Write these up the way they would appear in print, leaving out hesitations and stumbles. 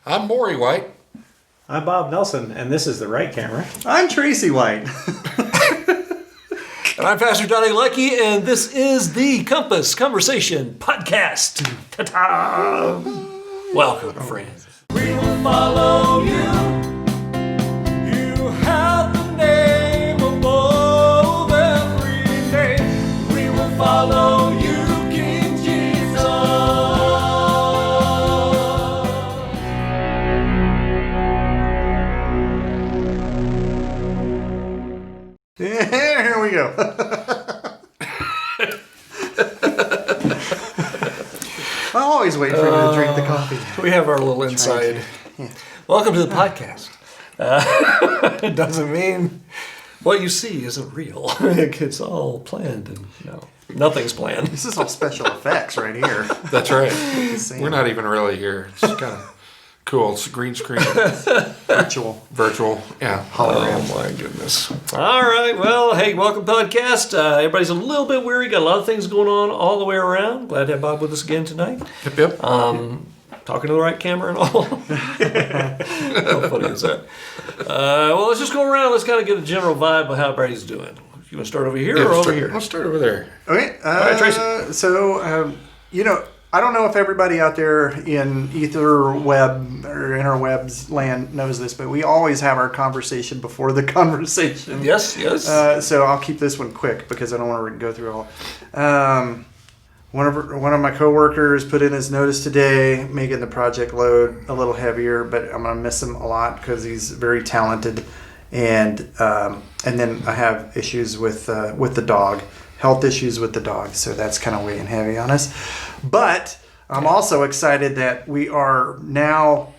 I'm Morey White. I'm Bob Nelson, and this is the right camera. I'm Tracey White. And I'm Pastor Johnny Leckie, and this is the Compass Conversation Podcast. Ta-ta! Welcome, friends. We will follow you. You have the name above every name. We will follow you, King Jesus. Here we go. I always wait for you to drink the coffee. We have our little inside. Yeah. Welcome to the podcast. It doesn't mean what you see isn't real. It's all planned, and nothing's planned. This is all special effects right here. That's right. We're not even really here. It's kind of cool. It's a green screen. Virtual. Yeah. Oh my goodness. All right. Well, hey, welcome podcast. Everybody's a little bit weary. Got a lot of things going on all the way around. Glad to have Bob with us again tonight. Yep. Talking to the right camera and all. How funny is that? Well, let's just go around. Let's kind of get a general vibe of how everybody's doing. You want to start over here or over here? Let's start over there. Okay. All right, Tracy. I don't know if everybody out there in ether web or interwebs land knows this, but we always have our conversation before the conversation. Yes. So I'll keep this one quick because I don't want to go through all. One of my coworkers put in his notice today, making the project load a little heavier, but I'm gonna miss him a lot because he's very talented. And then I have issues with the dog, health issues with the dog, so that's kind of weighing heavy on us. But I'm also excited that we are now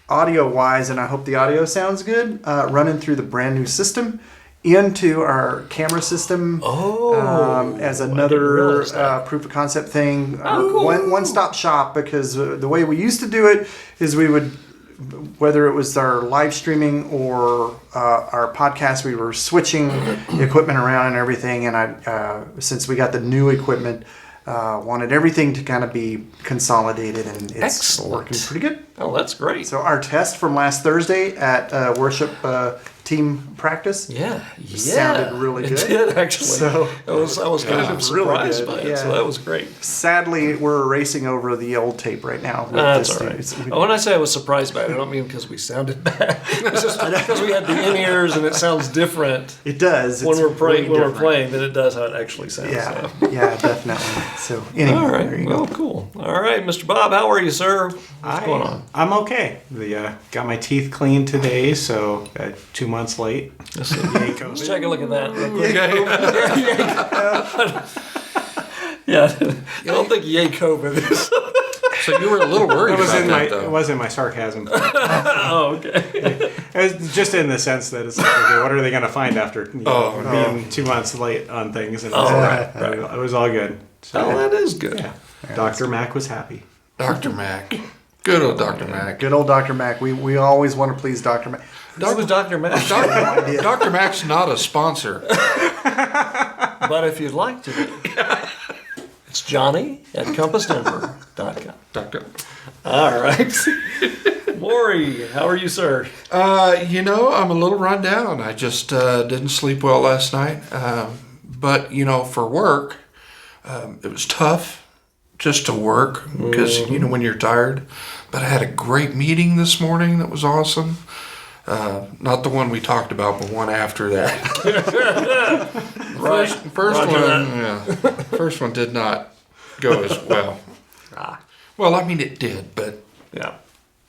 audio-wise, and I hope the audio sounds good, running through the brand new system into our camera system as another proof of concept thing. Cool. One-stop shop, because the way we used to do it is we would, whether it was our live streaming or our podcast, we were switching the equipment around and everything. And I, since we got the new equipment, wanted everything to kind of be consolidated, and it's working pretty good. Oh, that's great. So our test from last Thursday at worship team practice, sounded really good. It did actually. So I was kind of surprised by it. Yeah. So that was great. Sadly, we're erasing over the old tape right now. That's all right. When I say I was surprised by it, I don't mean because we sounded bad. It's just because we had the in-ears and it sounds different. It does. When we're playing than it does how it actually sounds. Yeah, so. yeah, definitely. So anyway, all right. there you Well, go. cool. All right, Mr. Bob, how are you, sir? What's going on? I'm okay. Got my teeth cleaned today, so 2 months late. Let's take a look at that real quick. Yeah, I don't think yay COVID is. So you were a little worried about that, though. It wasn't my sarcasm. Oh, okay. It was just in the sense that it's like, okay, what are they going to find after being 2 months late on things? And right. It was all good. So, Oh, that is good. yeah. Dr. Mac was happy. Dr. Mac. Good old Dr. Mac. Good old Dr. Mac. We always want to please Dr. Mac. That was Dr. Mac. Dr. Mac's not a sponsor. But if you'd like to be, it's Johnny at compassdenver.com. Doctor. All right. Morey, how are you, sir? I'm a little run down. I just didn't sleep well last night. But, for work, it was tough just to work because, when you're tired. But I had a great meeting this morning that was awesome. Not the one we talked about, but one after that. First one did not go as well. Well, I mean, it did, but Yeah.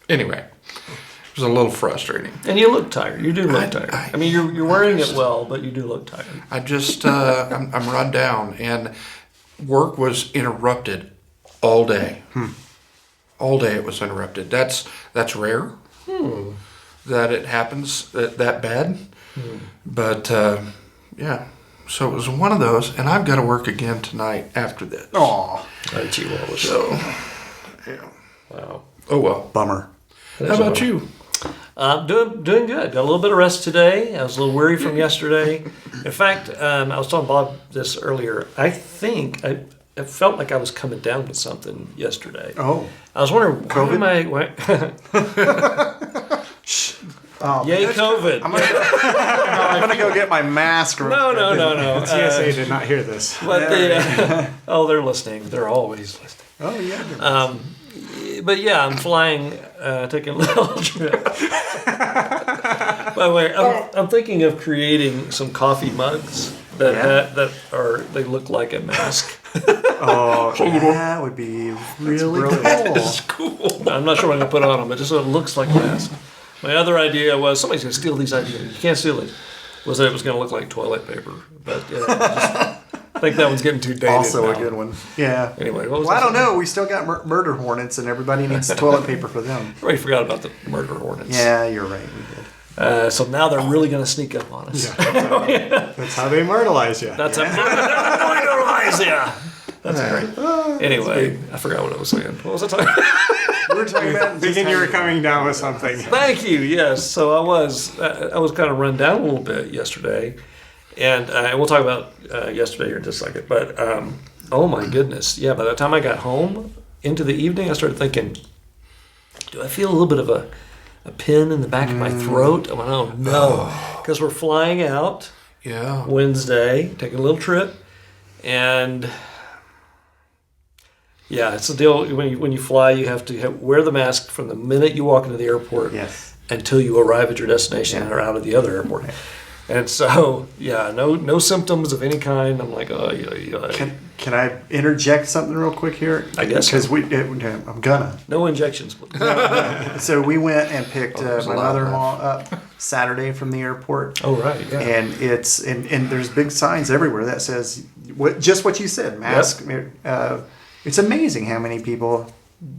anyway, it was a little frustrating. And you look tired. You do look tired. I mean, you're wearing it well, but you do look tired. I just, I'm run down, and work was interrupted all day. All day it was interrupted. That's rare that it happens that bad. But, yeah. So it was one of those, and I've got to work again tonight after this. Aw. So, yeah. Wow. Oh, well. Bummer. How about you? Doing good. Got a little bit of rest today. I was a little weary from yesterday. In fact, I was telling Bob this earlier. I think it felt like I was coming down with something yesterday. Oh. I was wondering, COVID? Oh, Yay, COVID. I'm gonna go get my mask. No. TSA did not hear this. But they're listening. They're always listening. Oh yeah. But yeah, I'm flying, taking a little trip. By the way, I'm thinking of creating some coffee mugs that they look like a mask. Oh, that would be really cool. That's cool. I'm not sure what I'm gonna put on them, but just so it looks like a mask. My other idea was somebody's gonna steal these ideas. You can't steal it. Was that it was gonna look like toilet paper, but I think that one's getting too dated. Also now. a good one. Yeah. Anyway, what was Well, I don't saying? know. We still got murder hornets, and everybody needs toilet paper for them. I already forgot about the murder hornets. Yeah, you're right. We did. So now they're really gonna sneak up on us. That's how they immortalize you. That's a murder yeah. That's great. Anyway, I forgot what I was saying. What was I talking about? We were talking about Thinking you were coming down with something. Thank you. Yes. So I was kind of run down a little bit yesterday, and we'll talk about yesterday here in just a second. But oh my goodness, yeah. By the time I got home into the evening, I started thinking, do I feel a little bit of a pin in the back of my throat? I went, oh no, because we're flying out Yeah. Wednesday, taking a little trip, and. Yeah, it's the deal. When you fly, you have to wear the mask from the minute you walk into the airport until you arrive at your destination or out of the other airport. And so, yeah, no symptoms of any kind. I'm like, oh, yeah. Can I interject something real quick here? I guess because I'm gonna. No injections, please. So we went and picked there's a my lot mother-in-law up Saturday from the airport. Oh right, yeah. And it's and there's big signs everywhere that says just what you said, mask. Yep. It's amazing how many people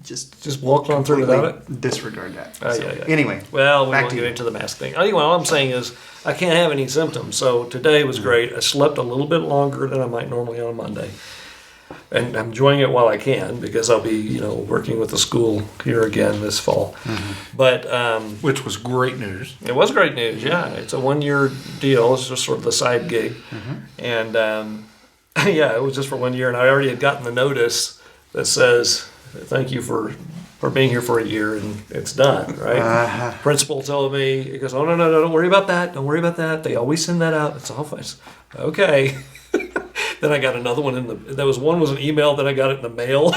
just walk on through without it. Disregard that. Yeah. Anyway, well, we back won't to get you. into the mask thing. Anyway, all I'm saying is I can't have any symptoms. So today was great. I slept a little bit longer than I might normally on a Monday, and I'm enjoying it while I can because I'll be working with the school here again this fall. Mm-hmm. But Which was great news. it was great news. Yeah, it's a 1-year deal. It's just sort of the side gig, and yeah, it was just for 1 year, and I already had gotten the notice that says thank you for being here for a year, and it's done, right? Principal told me, he goes, oh, no, don't worry about that. Don't worry about that. They always send that out. It's all fine. Okay. Then I got another one one was an email, then I got it in the mail.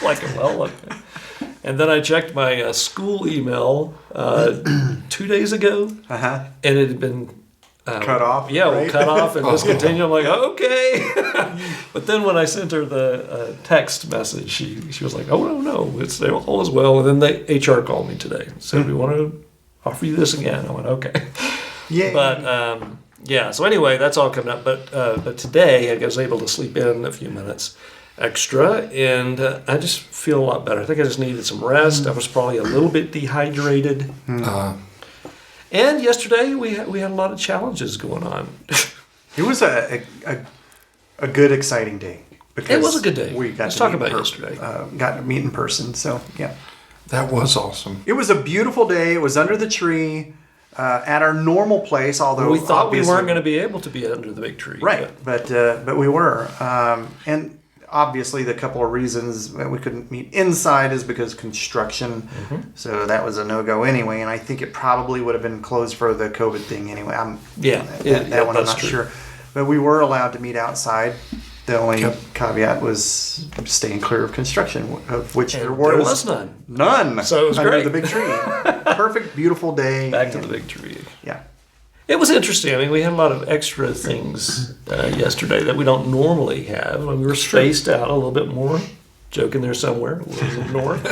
Like, well, okay. And then I checked my school email 2 days ago, and it had been cut off. Yeah, right? cut off and discontinued. I'm like, okay. But then when I sent her the text message, she was like, oh, no, it's all is well. And then the HR called me today and said, we want to offer you this again. I went, okay. Yeah. But yeah, so anyway, that's all coming up. But today I was able to sleep in a few minutes extra, and I just feel a lot better. I think I just needed some rest. I was probably a little bit dehydrated. And yesterday we had a lot of challenges going on. It was a good, exciting day. Because It was a good day. We got Let's to talk meet about in yesterday. Got to meet in person. So yeah, That was awesome. it was a beautiful day. It was under the tree at our normal place. Although We thought we obviously- weren't going to be able to be under the big tree. right, but we were, and obviously the couple of reasons that we couldn't meet inside is because construction. So that was a no-go anyway, and I think it probably would have been closed for the COVID thing anyway. That one I'm that's not true. sure, but we were allowed to meet outside. The only Yep. caveat was staying clear of construction, of which And there there was was none. none. So it was under great. the big tree. Perfect, beautiful day. Back to and- the big tree. Yeah. It was interesting. I mean, we had a lot of extra things yesterday that we don't normally have. When we were spaced out a little bit more, joking there somewhere, a little north.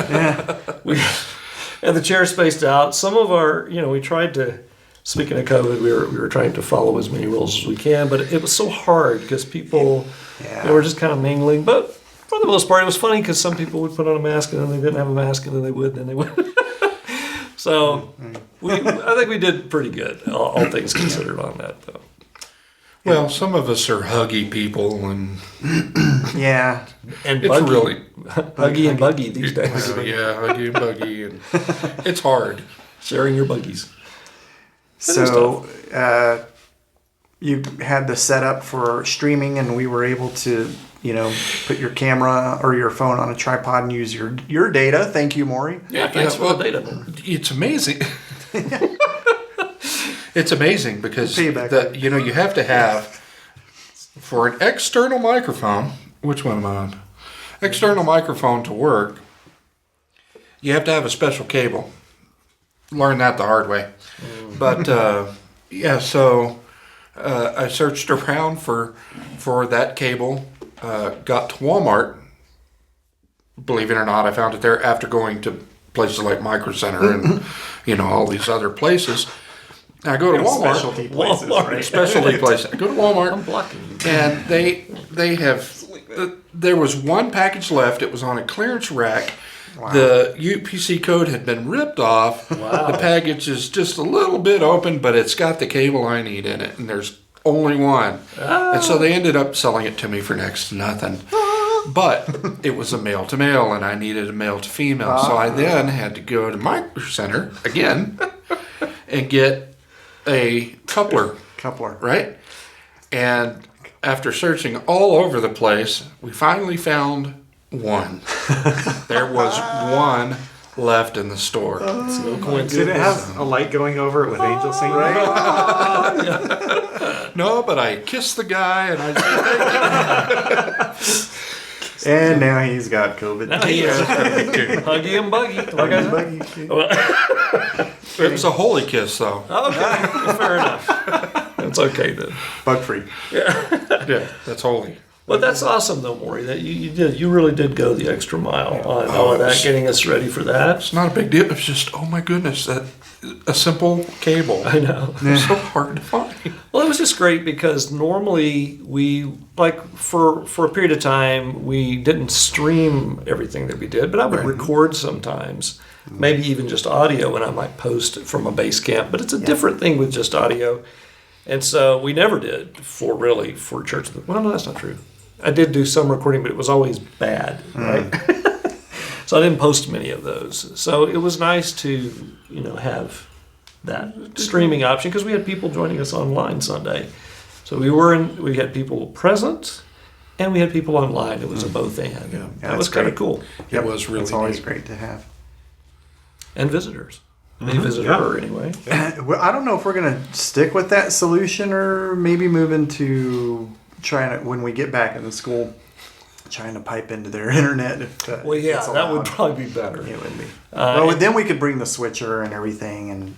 And the chair spaced out. Some of our, we tried to. Speaking of COVID, we were trying to follow as many rules as we can, but it was so hard because people they were just kind of mingling. But for the most part, it was funny because some people would put on a mask and then they didn't have a mask, and then they would, and then they would. So I think we did pretty good, all things considered, on that, though. Well, some of us are huggy people, and Yeah. And it's buggy, really huggy and buggy these days. huggy and buggy, and it's hard. Sharing your buggies. So, you had the setup for streaming, and we were able to, put your camera or your phone on a tripod and use your data. Thank you, Maury. Yeah, thanks for the data. It's amazing. It's amazing because you have to have, for an external microphone, which one am I on? External microphone to work, you have to have a special cable. Learned that the hard way. But so I searched around for that cable, got to Walmart. Believe it or not, I found it there after going to places like Micro Center and all these other places. I go to Walmart. Specialty places, right? Specialty places. I go to Walmart. I'm blocking you. And they have. There was one package left. It was on a clearance rack. Wow. The UPC code had been ripped off. Wow. The package is just a little bit open, but it's got the cable I need in it, and there's only one. And so they ended up selling it to me for next to nothing. But it was a male to male, and I needed a male to female. So I then had to go to Micro Center again and get a coupler. Right? And after searching all over the place, we finally found one. There was one left in the store. It's no coincidence. Did it have a light going over it with angels singing? No, but I kissed the guy and I said, And now he's got COVID. Now he is. Huggy and buggy. Like I said. it was a holy kiss, though. Okay, fair enough. That's okay then. Bug free. Yeah, that's holy. But that's awesome though, Maury. That you really did go the extra mile on all of that, getting us ready for that. It's not a big deal. It's just, oh my goodness, that a simple cable. I know. It's so hard to find. Well, it was just great because normally we, for a period of time, we didn't stream everything that we did, but I would record sometimes, maybe even just audio, and I might post it from a base camp. But it's a different thing with just audio. And so we never did for Church of the... Well, no, that's not true. I did do some recording, but it was always bad, right? So I didn't post many of those. So it was nice to, have that streaming option because we had people joining us online Sunday. So we had people present and we had people online. It was a both and. Yeah, that was kind of cool. It was really It's always neat. great to have. And visitors. They visited her anyway. Well, I don't know if we're going to stick with that solution or maybe move into trying to, when we get back in the school, trying to pipe into their internet. If, Well, yeah, it's that would allowed. probably be better. It would be. Well, then we could bring the switcher and everything. And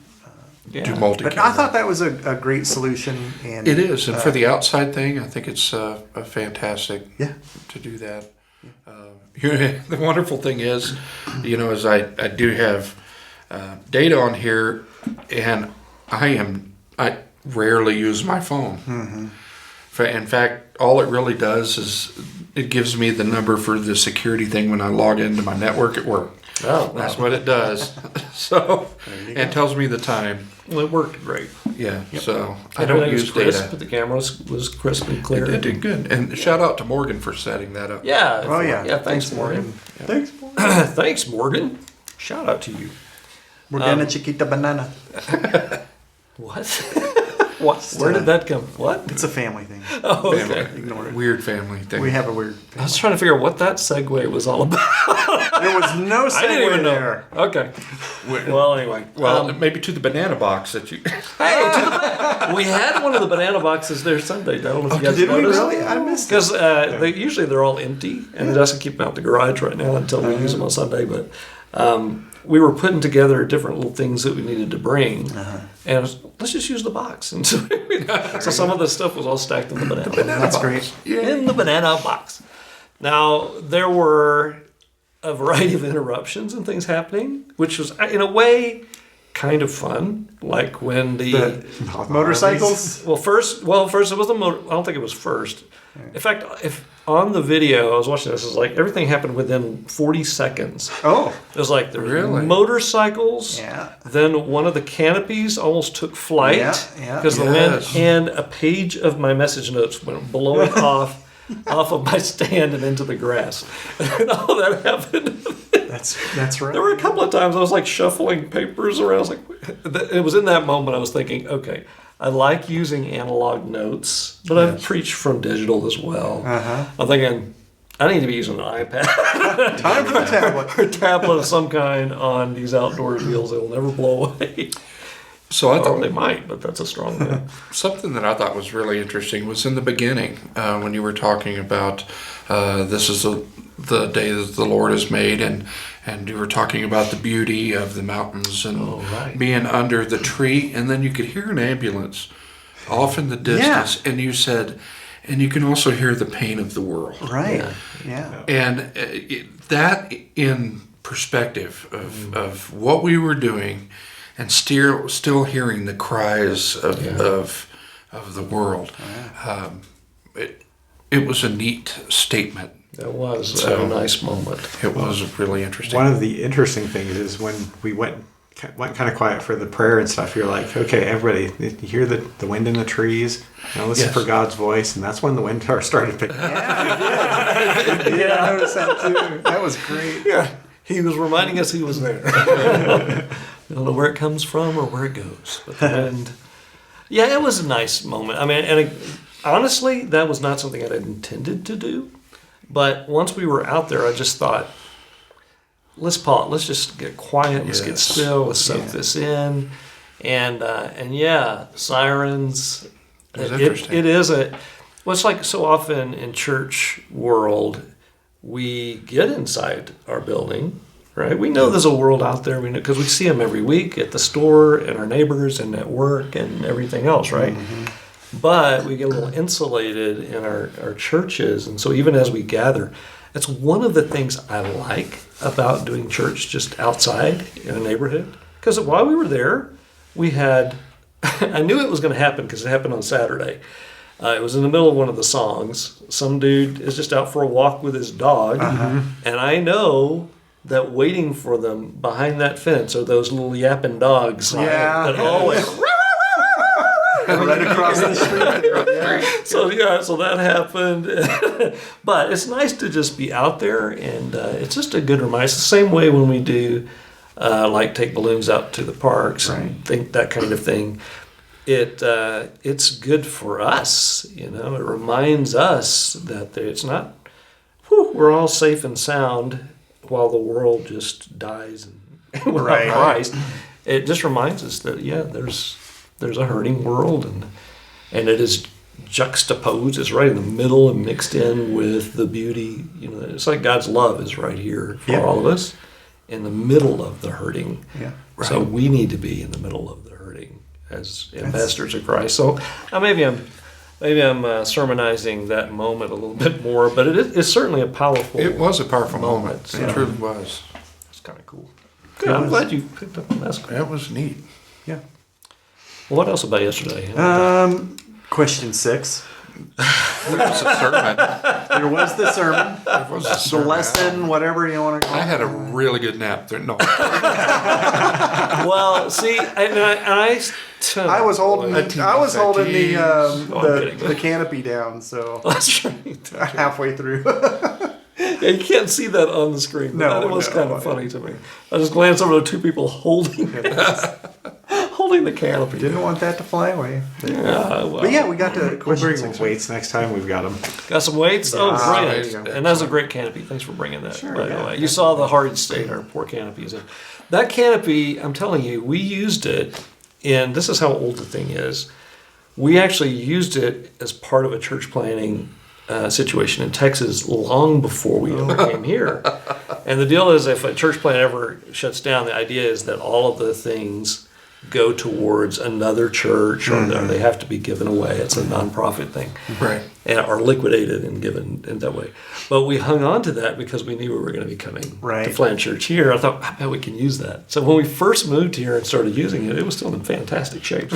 Do multi. But I thought that was a great solution. And It is, and for the outside thing, I think it's a fantastic to do that. The wonderful thing is, is I do have data on here, and I rarely use my phone. Mm-hmm. In fact, all it really does is it gives me the number for the security thing when I log into my network at work. Oh, That's what it does. And tells me the time. Well, it worked great. Yeah, so I don't Everything was use crisp, data. but the camera was crisp and clear. It did good. And shout out to Morgan for setting that up. Yeah. Oh, yeah. Yeah, thanks, Morgan. Thanks. Thanks, Morgan. Shout out to you. Morgana Chiquita Banana. What? What? Where did that come from? What? It's a family thing. Oh, okay. Family. Ignore it. Weird family thing. We have a weird I family. was trying to figure out what that segue was all about. There was no I didn't even segue know. there. Okay. Well, anyway. Well, maybe to the banana box that you. We had one of the banana boxes there Sunday. I don't know if you guys Did we noticed. really? I missed it. Because usually they're all empty, and it doesn't keep them out the garage right now until we use them on Sunday. But we were putting together different little things that we needed to bring, and it was, let's just use the box. And so, so some of the stuff was all stacked in the banana box. That's great. In the banana box. Now, there were a variety of interruptions and things happening, which was, in a way, kind of fun. Like when the Motorcycles? first it was the motor. I don't think it was first. In fact, if on the video I was watching this, it was like everything happened within 40 seconds. Oh. It was like there were Really? motorcycles. Yeah. Then one of the canopies almost took flight Yeah. because the Yes. wind, and a page of my message notes went blowing off of my stand and into the grass. And all that happened. That's right. There were a couple of times I was like shuffling papers around. I was like, it was in that moment I was thinking, okay, I like using analog notes, but I've preached from digital as well. I'm thinking, I need to be using an iPad. Time for a tablet. Or a tablet of some kind on these outdoor deals that will never blow away. So I Or thought they might, but that's a strong word. something that I thought was really interesting was in the beginning when you were talking about this is the day that the Lord has made, and you were talking about the beauty of the mountains and being under the tree, and then you could hear an ambulance off in the distance, and you said, and you can also hear the pain of the world. Right. Yeah. And that in perspective of what we were doing, and still hearing the cries of the world, it was a neat statement. It was a nice moment. It was really interesting. One of the interesting things is when we went kind of quiet for the prayer and stuff, you're like, okay, everybody, you hear the wind in the trees, listen for God's voice, and that's when the wind started picking up. Yeah, I noticed that too. That was great. Yeah, he was reminding us he was there. I don't know where it comes from or where it goes, but the wind. Yeah, it was a nice moment. I mean, honestly, that was not something I'd intended to do. But once we were out there, I just thought, let's pause. Let's just get quiet. Let's get still. Let's soak this in. And yeah, sirens. It is well, it's like so often in church world, we get inside our building, right? We know there's a world out there. We know because we see them every week at the store, and our neighbors, and at work, and everything else, right? Mm-hmm. But we get a little insulated in our churches. And so even as we gather, it's one of the things I like about doing church just outside in a neighborhood. Because while we were there, we had, I knew it was going to happen because it happened on Saturday. It was in the middle of one of the songs. Some dude is just out for a walk with his dog. And I know that waiting for them behind that fence are those little yapping dogs that always... Right across the street. So that happened. But it's nice to just be out there, and it's just a good reminder. It's the same way when we do, like take balloons out to the parks and think that kind of thing. It's good for us, It reminds us that it's not, we're all safe and sound while the world just dies and without Christ. It just reminds us that, there's a hurting world, and it is juxtaposed. It's right in the middle and mixed in with the beauty. It's like God's love is right here for all of us, in the middle of the hurting. Yeah, right. So we need to be in the middle of the hurting as ambassadors of Christ. So maybe I'm sermonizing that moment a little bit more, but it's certainly a powerful. It was a powerful moment. It truly was. It's kind of cool. Good. I'm glad you picked up on that. That was neat. Yeah. Well, what else about yesterday? Question 6. There was a sermon. There was the sermon. There was a sermon. The lesson, whatever you want to call it. I had a really good nap there. No. Well, see, I was holding the canopy down, so that's right. halfway through. Yeah, you can't see that on the screen. But it was kind of funny to me. I just glanced over to 2 people holding the canopy. Didn't want that to fly away. Yeah, well, but yeah, we got to We'll bring some weights next time. We've got them. Got some weights? Yeah. Brilliant. And that's a great canopy. Thanks for bringing that, by the way. You saw the hard state our poor canopy is in. That canopy, I'm telling you, we used it, and this is how old the thing is. We actually used it as part of a church planning situation in Texas long before we ever came here. And the deal is, if a church plant ever shuts down, the idea is that all of the things go towards another church, or they have to be given away. It's a nonprofit thing, right? And are liquidated and given in that way. But we hung on to that because we knew we were going to be coming to plant church here. I thought, I bet we can use that. So when we first moved here and started using it, it was still in fantastic shape.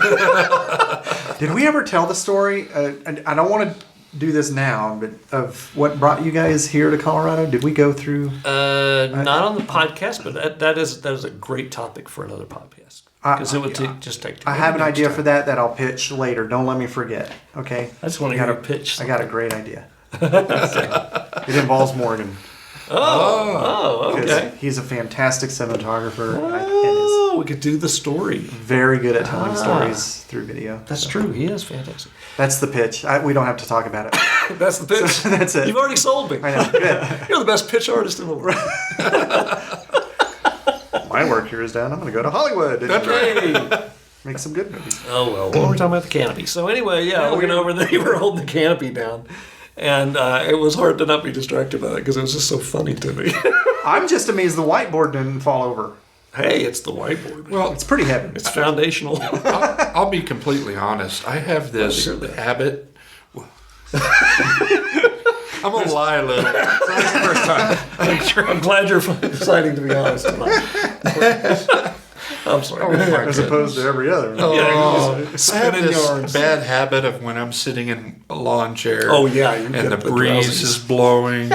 Did we ever tell the story? I don't want to do this now, but of what brought you guys here to Colorado? Did we go through? Not on the podcast, but that is a great topic for another podcast. Because it would just take too long. I have an idea for that I'll pitch later. Don't let me forget. Okay. I just want to hear a pitch. I got a great idea. It involves Morgan. Oh, okay. He's a fantastic cinematographer. we could do the story. Very good at telling stories through video. That's true. He is fantastic. That's the pitch. We don't have to talk about it. That's the pitch. So that's it. You've already sold me. I know. Good. You're the best pitch artist in the world. My work here is done. I'm going to go to Hollywood. That's right. Make some good movies. Oh, well. We're talking about the canopy. So anyway, looking over there, you were holding the canopy down. And it was hard to not be distracted by that because it was just so funny to me. I'm just amazed the whiteboard didn't fall over. Hey, it's the whiteboard. Well, It's pretty heavy. It's foundational. I'll be completely honest. I have this habit. I'm going to lie a little. That's the first time. I'm glad you're deciding to be honest tonight. I'm sorry. As opposed to every other. I have Spinning this yarns. bad habit of when I'm sitting in a lawn chair. Oh, yeah. You and get the breeze drowsiness. is blowing.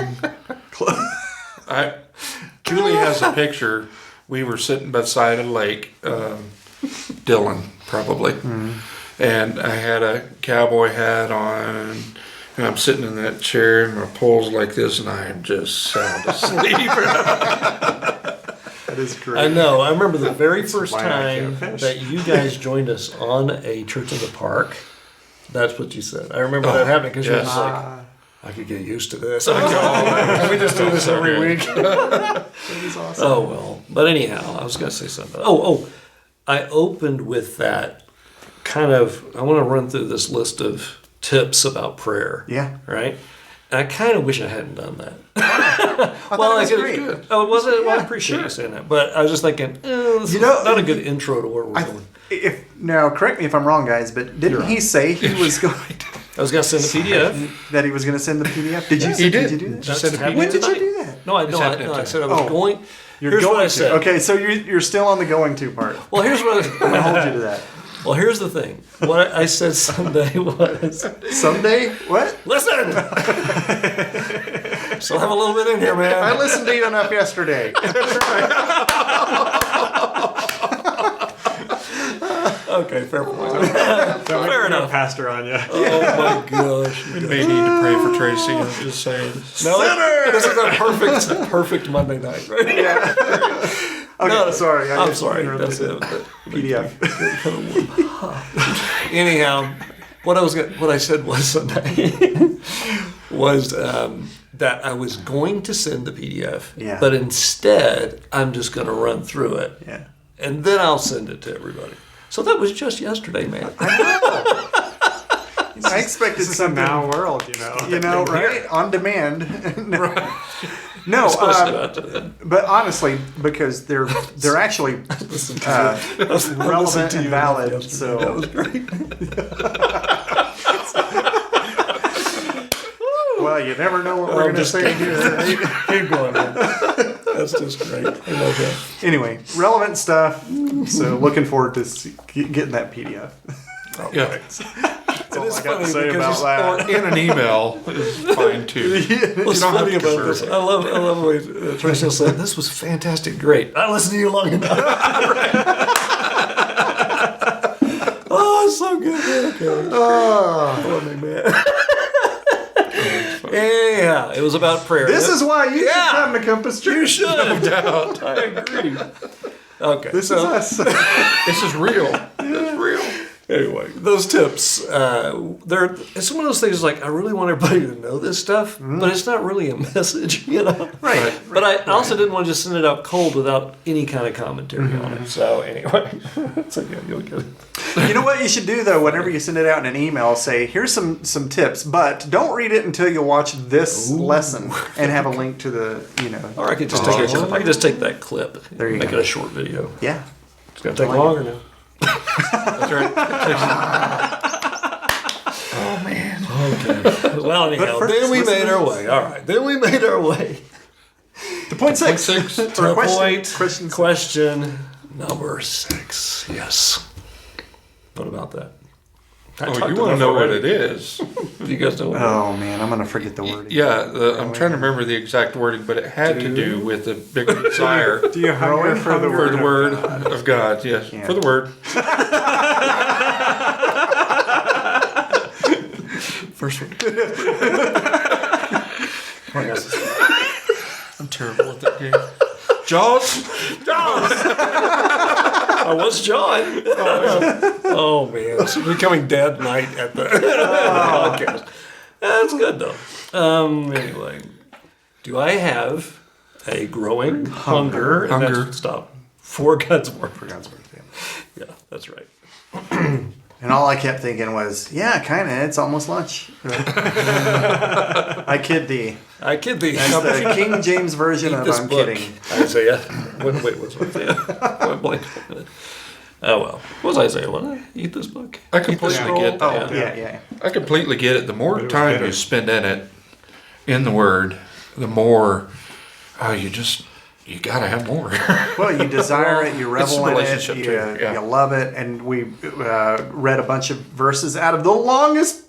Julie has a picture. We were sitting beside a lake, Dillon probably, and I had a cowboy hat on, and I'm sitting in that chair, and my pole's like this, and I am just sound asleep. That is great. I know. I remember the very first why I time can't fish. that you guys joined us on a Church in the Park. That's what you said. I remember that happening because you were yes. just like, I could get used to this. Can we just do this every week? That is awesome. Oh, well. But anyhow, I was going to say something. I opened with that kind of, I want to run through this list of tips about prayer. Yeah. Right? And I kind of wish I hadn't done that. I thought it was great. Oh, was it? Well, I Yeah, appreciate sure. you saying that. But I was just thinking, this is not a good intro to where we're going. Now, correct me if I'm wrong, guys, but didn't he say he was going I was going to send a PDF. that he was going to send the PDF? Did you? He did. Did you do that? Just send a happening When did you tonight. do that? No, I said I was going. Here's what I said. Okay, so you're still on the going to part. Well, here's what I'm gonna hold you to that. Well, here's the thing. What I said Sunday was, Someday, what? listen. Still have a little bit in here, man. I listened to you enough yesterday. Okay, fair point. Fair enough. Pastor on you. Oh my gosh. We may need to pray for Tracy. I'm just saying. No, this is a perfect Monday night, right? Yeah. Okay, No, sorry. I'm sorry. interrupted That's it. PDF. Anyhow, what I said was Sunday was that I was going to send the PDF, Yeah. but instead I'm just going to run through it, Yeah. and then I'll send it to everybody. So that was just yesterday, man. I expected This is a something. now world, you know. You know, right? On demand. No, Supposed to not do that. but honestly, because they're actually relevant and valid. So That was great. well, you never know what we're going to say here. Right? Keep going, man. That's just great. I love that. Anyway, relevant stuff. So looking forward to getting that PDF. Yeah. That's all It is I got to funny say because about Or that. in an email is fine too. What's don't have funny to about convert this? it. I love the way Tracy will say, "This was fantastic, great." I listened to you long enough. Oh, it's so good. Okay. Oh, my man. Yeah, it was about prayer. This is why you Yeah. should come to Compass Church. You should. No doubt. I agree. Okay. This is us. This is real. It's real. Anyway, those tips, it's one of those things like, I really want everybody to know this stuff, but it's not really a message, you know? Right. But I also didn't want to just send it out cold without any kind of commentary on it. So anyway, so yeah, you'll get it. You know what you should do though? Whenever you send it out in an email, say, "Here's some tips," but don't read it until you watch this lesson and have a link to the, Or I could just take that clip, There you make go. it a short video. Yeah. It's gonna take longer now. That's right. Oh man. Okay. Well, anyhow, first, then we listen made to our this. way. All right, then we made our way. To point six. Six. Or Question number 6. Yes. What about that? Oh, you want to know what it is? You guys know what Oh man, I'm gonna forget the word. Yeah, I'm trying to remember the exact wording, but it had to do with the bigger desire Do you hunger for the for the word? word of God. Yes, Yeah. for the word. First one. I'm terrible at that game. Jaws. I was John. Oh man, it's becoming dad night at the podcast. That's good though. Anyway, do I have a growing hunger? And that's- stop. For God's word. For God's word, yeah. Yeah, that's right. And all I kept thinking was, yeah, kind of. It's almost lunch. I kid thee. I kid thee. That's the King James version of This I'm book. kidding. Isaiah. Wait, what's Isaiah? Went blank. Oh well. What was Isaiah? What did I eat this book? I completely get Oh, that. yeah. I completely get it. The more was time bitter. you spend in it, in the Word, the more you gotta have more. Well, you desire it, you It's a revel in it, relationship too, yeah. you love it, and we read a bunch of verses out of the longest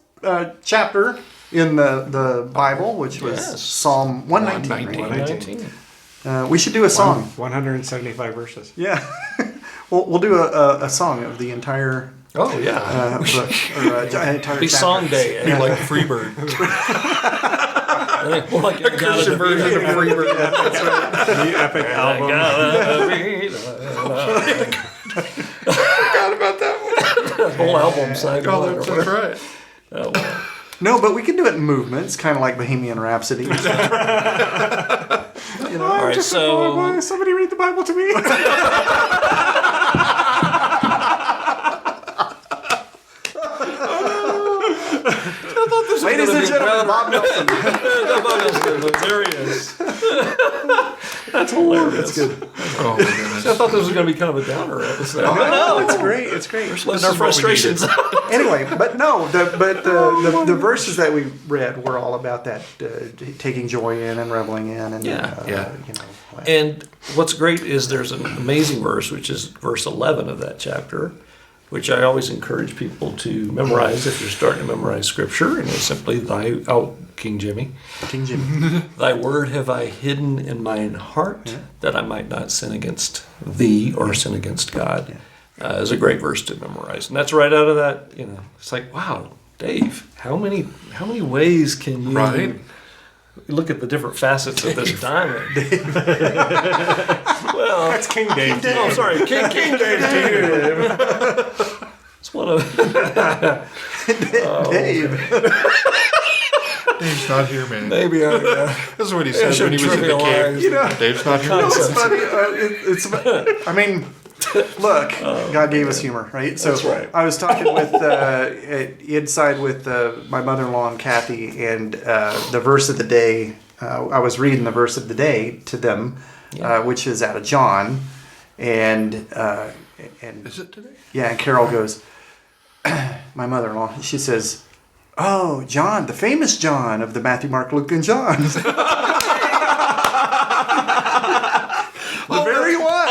chapter in the Bible, which was Yes. Psalm 119. 119. Right? We should do a song. 175 verses. Yeah, we'll do a song of the entire Oh yeah. book, or entire Be chapter. song day. Be like Freebird. I think more like a Christian version of Freebird. The epic album. Forgot about that one. Whole album side. Oh, that's right. Oh, well. No, but we can do it in movements, kind of like Bohemian Rhapsody. All right, so Somebody read the Bible to me. Ladies and gentlemen, Bob Nelson. There he is. That's hilarious. That's good. Oh, my goodness. I thought this was going to be kind of a downer episode. No, it's great. It's great. Letting our frustrations out. Anyway, but no, the verses that we read were all about that taking joy in and reveling in, and Yeah. you know. And what's great is there's an amazing verse, which is verse 11 of that chapter, which I always encourage people to memorize if you're starting to memorize Scripture. And it's simply, King Jimmy, King Jimmy. Thy word have I hidden in mine heart, that I might not sin against thee or sin against God. Is a great verse to memorize. And that's right out of that, it's like, wow, Dave, how many ways can you Right. look at the different facets of this diamond? Well, That's King Dave. oh, sorry, King Dave. It's one of Dave. Dave's not here, man. maybe This is what he said when he was in the cave. trivialize Dave's not here. It's funny. I mean, look, God gave us humor, right? So That's right. I was talking with inside with my mother-in-law and Kathy, and the verse of the day. I was reading the verse of the day to them, which is out of John, and Is it today? yeah, and Carol goes, my mother-in-law. She says, "Oh, John, the famous John of the Matthew, Mark, Luke, and John." The very one.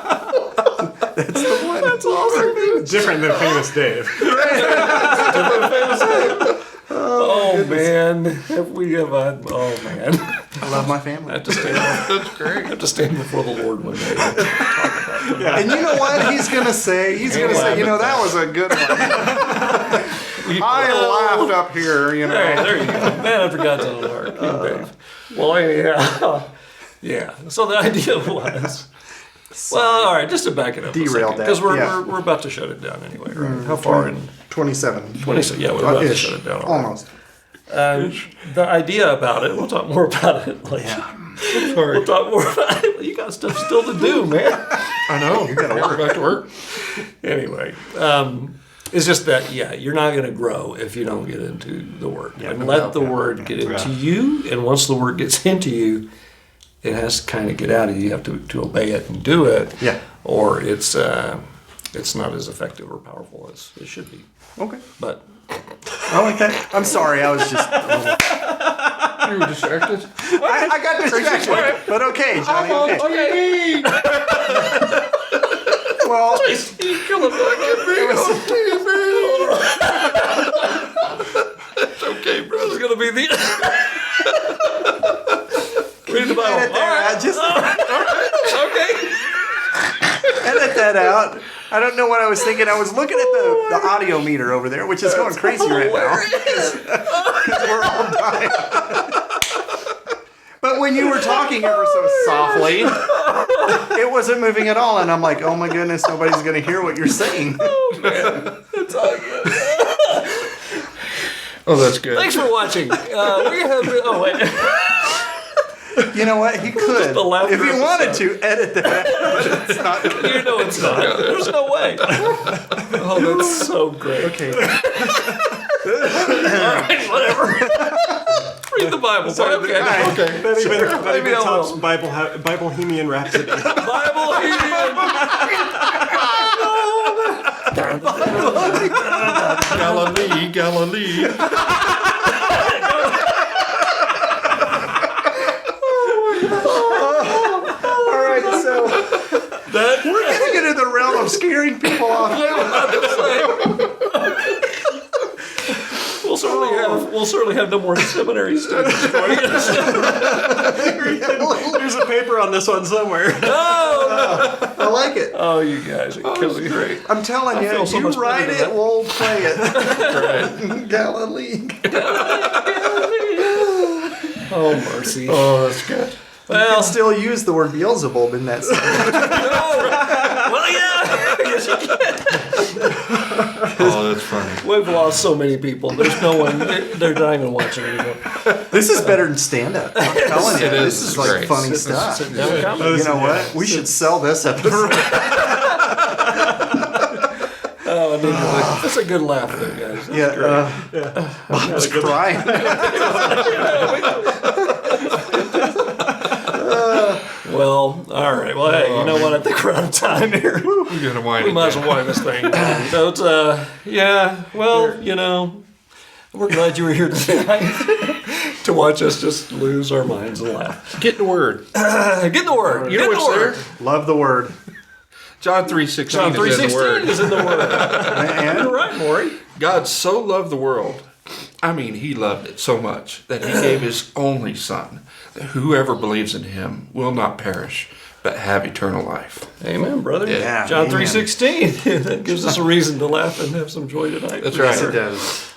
That's the one. That's awesome. Different than famous Dave. Oh man, have we ever? Oh man, I love my family. I have to stand. That's great. I have to stand before the Lord one day. And you know what he's gonna say? He's gonna say, that was a good one. I laughed up here, Hey, there you go. Man after God's own heart, King Dave. Well, anyhow, yeah. So the idea was, well, all right, just to back it up, Derailed that, because yeah. we're about to shut it down anyway, right? How far in? 27. 20. So yeah, we're about to Ish. shut it down. already. Almost. The idea about it, we'll talk more about it later. We'll talk more about it. You got stuff still to do, man. I know. You gotta work. Back to work. Anyway, it's just that, you're not going to grow if you don't get into the Word. Yeah, and no let doubt, the yeah, Word yeah. get into you, and once the Word gets into you, it has to kind of get out of you. You have to obey it and do it, Yeah. or it's not as effective or powerful as it should be. Okay. But I like that. I'm sorry, I was just. You were distracted. I got distracted. But okay, Johnny. Okay. Well, you kill It's okay, This brother. is going to be the. Read the Bible. edit that out. Just Okay. edit that out. I don't know what I was thinking. I was looking at the audio meter over there, which is going crazy right now. Because we're all dying. But when you were talking ever so softly, it wasn't moving at all, and I'm like, oh my goodness, nobody's gonna hear what you're saying. Oh man, it's all good. Oh, that's good. Thanks for watching. We have. Oh wait. You know what? He could, the laughter if he episode. wanted to, edit that. But it's not. You know it's not. There's no way. Oh, that's so great. Okay. All right, whatever. Read the Bible. Okay. Okay. That even Maybe I tops will. Bohemian Rhapsody. Bible Helium. Galilee. All right, so we're getting into the realm of scaring people off. We'll certainly have no more seminary students joining us. There's a paper on this one somewhere. I like it. Oh, you guys are killing me. Great. I'm telling you, feel so you much write better than it, we'll play it. Galilee. Oh, mercy. Oh, that's good. You Well, can still use the word Beelzebub in that sentence. well, yeah. Yes, you can. Oh, that's funny. We've lost so many people. There's no one. They're not even watching anymore. This is better than stand-up. I'm telling you, It is. this is It's like great. funny It's stuff. Sit down, comedy. You know what? We should sell this episode. Oh, I need to. That's a good laugh, though, guys. Bob's crying. Well, all right. Well, hey, you know what? I think we're out of time here. We're gonna wind We it might as down. well wind this thing down. So it's, yeah, well, you know, we're glad you were here tonight to watch us just lose our minds and laugh. Get the word. Get the word. You know Get the what's word. there? Love the word. John 3:16 John is in the 3:16 word. is in the word. And You're right, Morey. God so loved the world. I mean, he loved it so much that he gave his only son, that whoever believes in him will not perish, but have eternal life. Amen, brother. Yeah, John amen. 3:16. That gives us a reason to laugh and have some joy tonight. That's yes, right. it does.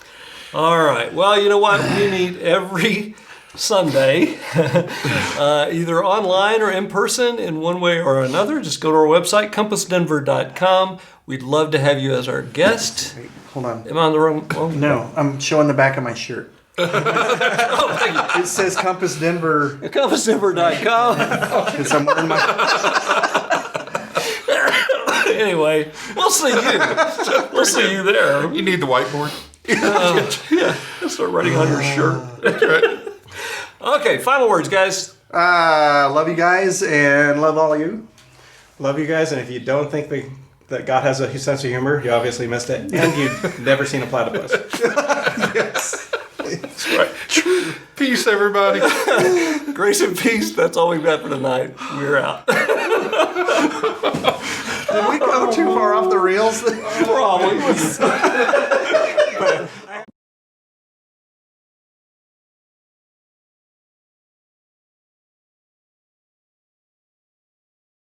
All right. Well, you know what? We meet every Sunday, either online or in person in one way or another. Just go to our website, compassdenver.com. We'd love to have you as our guest. Wait, hold on. Am I on the wrong? Oh, No, I'm showing the back of my shirt. It says Compass Denver compassdenver.com. because I'm wearing my. Anyway, we'll see you. We'll see you there. You need the whiteboard? Start writing on your shirt. Okay, final words, guys. Love you guys and love all of you. Love you guys, and if you don't think that God has a sense of humor, you obviously missed it, and you've never seen a platypus. Yes. That's right. Peace, everybody. Grace and peace. That's all we've got for tonight. We're out. Did we go too far off the rails? Probably.